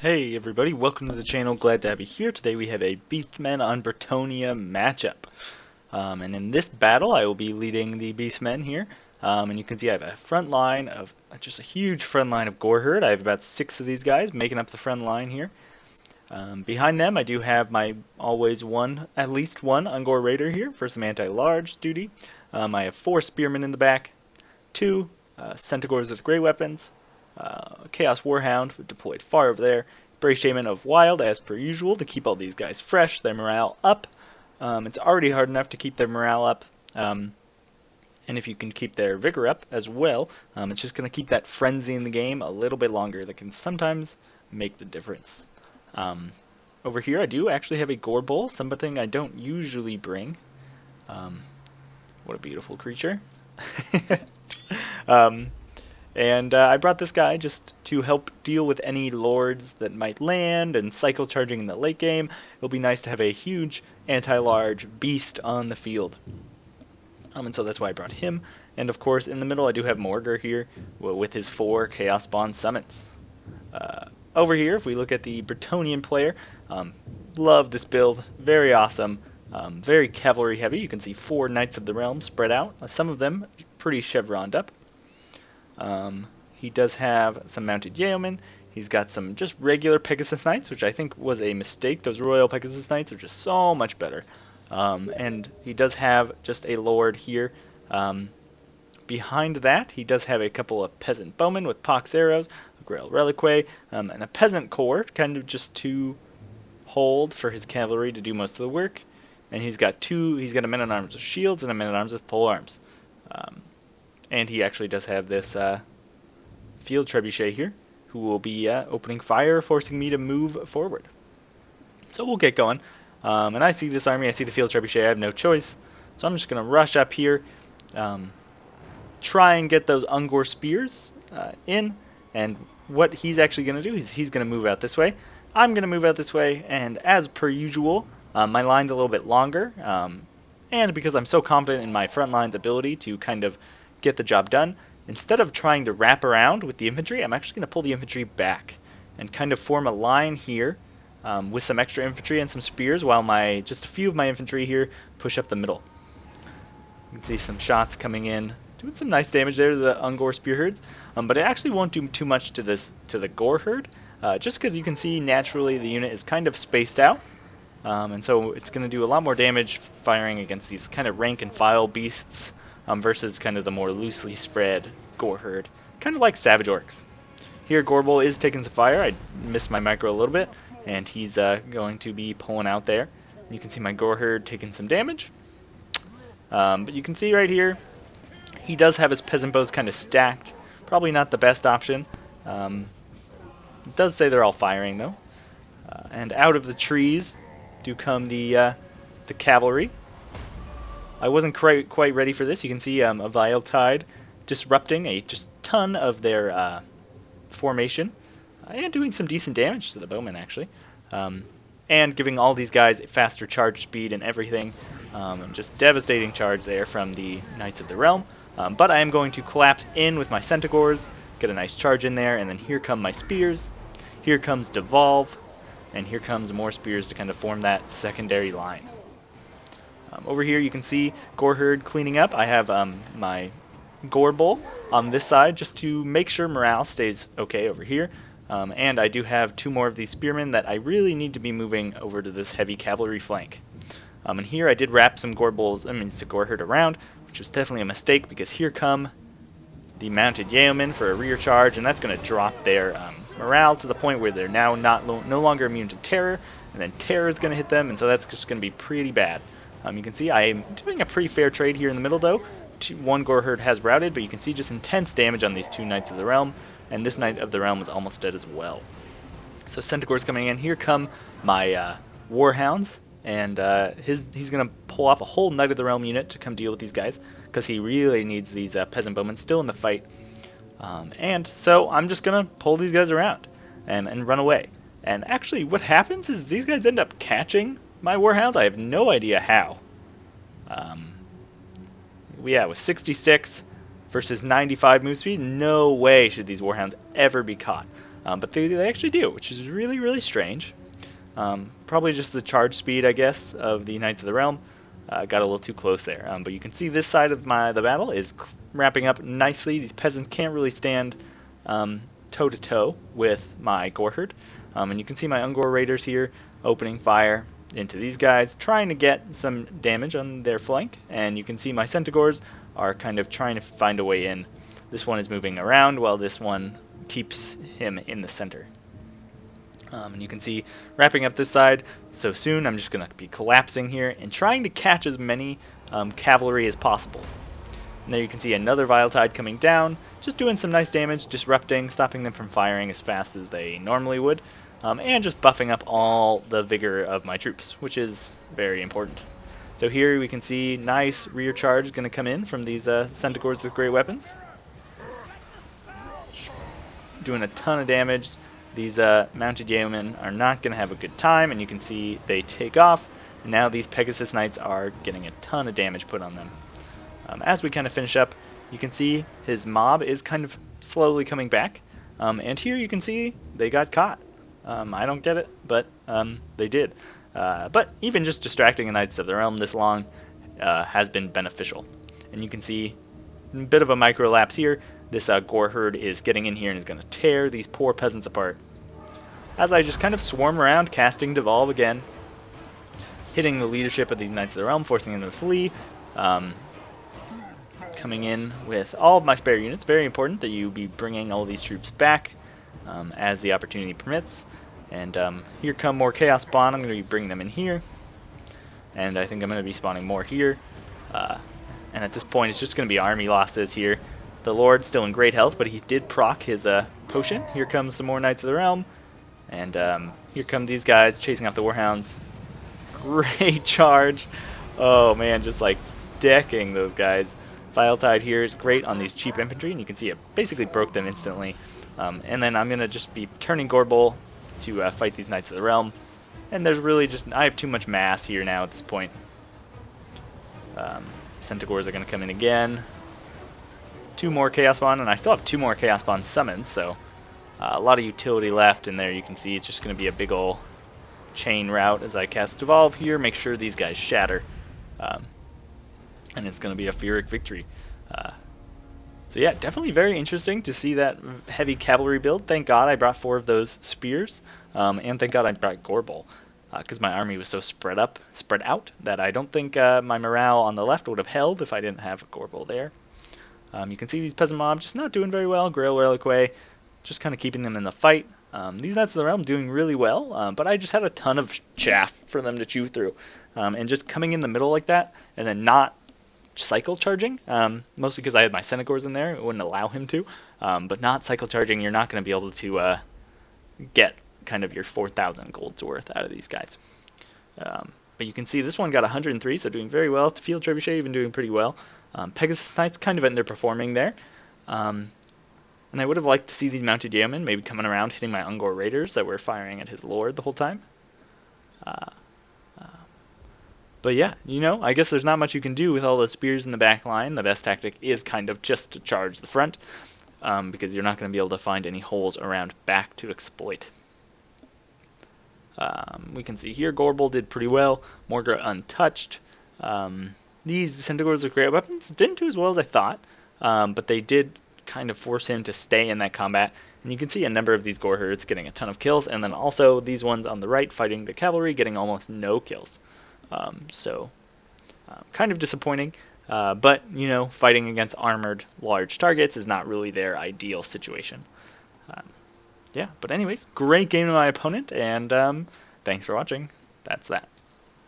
Hey everybody, welcome to the channel, glad to have you here. Today we have a Beastmen on Bretonnia matchup. And in this battle I will be leading the Beastmen here. And you can see I have a front line of, just a huge front line of Goreherd. I have about 6 of these guys making up the front line here. Behind them I do have my always at least one Ungor Raider here for some anti-large duty. I have 4 Spearmen in the back, 2 Centaurs with great weapons, Chaos Warhound deployed far over there, Brave Shaman of Wild as per usual to keep all these guys fresh, their morale up. It's already hard enough to keep their morale up, and if you can keep their vigor up as well, it's just going to keep that frenzy in the game a little bit longer. That can sometimes make the difference. Over here I do actually have a gorebull, something I don't usually bring. What a beautiful creature. And I brought this guy just to help deal with any lords that might land and cycle charging in the late game. It'll be nice to have a huge anti-large beast on the field. And so that's why I brought him. And of course in the middle I do have Morgar here with his 4 Chaos Spawn summons. Over here if we look at the Bretonnian player, love this build, very awesome. Very cavalry heavy. You can see 4 Knights of the Realm spread out, some of them pretty chevroned up. He does have some mounted yeomen. He's got some just regular Pegasus Knights, which I think was a mistake. Those Royal Pegasus Knights are just so much better. And he does have just a Lord here. Behind that, he does have a couple of Peasant Bowmen with Pox Arrows, a Grail Reliquary, and a Peasant Corps, kind of just to hold for his cavalry to do most of the work. And he's got a Men-at-Arms with shields and a Men-at-Arms with polearms. And he actually does have this field trebuchet here, who will be opening fire, forcing me to move forward. So we'll get going. And I see this army, I see the field trebuchet, I have no choice. So I'm just going to rush up here, try and get those Ungor spears in. And what he's actually going to do is he's going to move out this way. I'm going to move out this way, and as per usual, my line's a little bit longer. And because I'm so confident in my front line's ability to kind of get the job done, instead of trying to wrap around with the infantry, I'm actually going to pull the infantry back and kind of form a line here with some extra infantry and some spears while just a few of my infantry here push up the middle. You can see some shots coming in, doing some nice damage there to the Ungor spearherds, but it actually won't do too much to the Goreherd, just because you can see naturally the unit is kind of spaced out. And so it's going to do a lot more damage firing against these kind of rank and file beasts versus kind of the more loosely spread Goreherd, kind of like Savage Orcs. Here gorebull is taking some fire. I missed my micro a little bit, and he's going to be pulling out there. You can see my Goreherd taking some damage. But you can see right here, he does have his peasant bows kind of stacked. Probably not the best option. It does say they're all firing though. And out of the trees do come the cavalry. I wasn't quite ready for this. You can see a Vile Tide disrupting a just ton of their formation and doing some decent damage to the bowmen actually, and giving all these guys faster charge speed and everything. And just devastating charge there from the Knights of the Realm. But I am going to collapse in with my Centaurs, get a nice charge in there, and then here come my spears. Here comes Devolve, and here comes more spears to kind of form that secondary line. Over here you can see Goreherd cleaning up. I have my gorebull on this side just to make sure morale stays okay over here. And I do have 2 more of these spearmen that I really need to be moving over to this heavy cavalry flank. And here I did wrap some Goreherd around, which was definitely a mistake because here come the mounted yeomen for a rear charge, and that's going to drop their morale to the point where they're now no longer immune to terror, and then terror is going to hit them, and so that's just going to be pretty bad. You can see I am doing a pretty fair trade here in the middle though. 1 Goreherd has routed, but you can see just intense damage on these 2 Knights of the Realm, and this Knight of the Realm is almost dead as well. So Centaur's coming in. Here come my Warhounds, and he's going to pull off a whole Knight of the Realm unit to come deal with these guys, because he really needs these Peasant Bowmen still in the fight. And so I'm just going to pull these guys around and run away. And actually what happens is these guys end up catching my Warhounds. I have no idea how. Yeah, with 66 versus 95 move speed, no way should these Warhounds ever be caught. but they actually do, which is really, really strange. Probably just the charge speed, I guess, of the Knights of the Realm got a little too close there. But you can see this side of the battle is wrapping up nicely. These peasants can't really stand toe-to-toe with my Goreherd. And you can see my Ungor Raiders here opening fire into these guys, trying to get some damage on their flank. And you can see my Centaurs are kind of trying to find a way in. This one is moving around while this one keeps him in the center. And you can see wrapping up this side so soon. I'm just going to be collapsing here and trying to catch as many cavalry as possible. And there you can see another Vile Tide coming down, just doing some nice damage, disrupting, stopping them from firing as fast as they normally would, and just buffing up all the vigor of my troops, which is very important. So here we can see nice rear charge is going to come in from these Centaurs with great weapons. Doing a ton of damage. These mounted yeomen are not going to have a good time, and you can see they take off, and now these Pegasus Knights are getting a ton of damage put on them. As we kind of finish up, you can see his mob is kind of slowly coming back, and here you can see they got caught. I don't get it, but they did. But even just distracting the Knights of the Realm this long has been beneficial. And you can see a bit of a micro-lapse here. This Goreherd is getting in here and is going to tear these poor peasants apart. As I just kind of swarm around, casting Devolve again, hitting the leadership of these Knights of the Realm, forcing them to flee, coming in with all of my spare units. Very important that you be bringing all these troops back as the opportunity permits. And here come more Chaos Spawn. I'm going to be bringing them in here. And I think I'm going to be spawning more here. And at this point, it's just going to be army losses here. The Lord's still in great health, but he did proc his potion. Here comes some more Knights of the Realm. And here come these guys chasing off the Warhounds. Great charge. Oh man, just like decking those guys. Vile Tide here is great on these cheap infantry, and you can see it basically broke them instantly. And then I'm going to just be turning gorebull to fight these Knights of the Realm. And there's really just, I have too much mass here now at this point. Centaurs are going to come in again. 2 more Chaos Spawn, and I still have 2 more Chaos Spawn summons, so a lot of utility left in there. You can see it's just going to be a big ol' chain route as I cast Devolve here, make sure these guys shatter. And it's going to be a Pyrrhic victory. So yeah, definitely very interesting to see that heavy cavalry build. Thank God I brought 4 of those spears, and thank God I brought gorebull, because my army was so spread out, that I don't think my morale on the left would have held if I didn't have a gorebull there. You can see these peasant mobs just not doing very well. Grail Reliquary, just kind of keeping them in the fight. These Knights of the Realm doing really well, but I just had a ton of chaff for them to chew through. And just coming in the middle like that, and then not cycle charging, mostly because I had my Centaurs in there, it wouldn't allow him to, but not cycle charging, you're not going to be able to get kind of your 4,000 gold's worth out of these guys. But you can see this one got 103, so doing very well. Field Trebuchet even doing pretty well. Pegasus Knights kind of underperforming there. And I would have liked to see these mounted yeomen maybe coming around hitting my Ungor Raiders that were firing at his lord the whole time. But yeah, you know, I guess there's not much you can do with all those spears in the back line. The best tactic is kind of just to charge the front, because you're not going to be able to find any holes around back to exploit. We can see here gorebull did pretty well. Morgar untouched. These Centaurs with great weapons didn't do as well as I thought, but they did kind of force him to stay in that combat. And you can see a number of these Goreherds getting a ton of kills, and then also these ones on the right fighting the cavalry getting almost no kills. Kind of disappointing, but, you know, fighting against armored large targets is not really their ideal situation. Yeah, but anyways, great game to my opponent, and thanks for watching. That's that.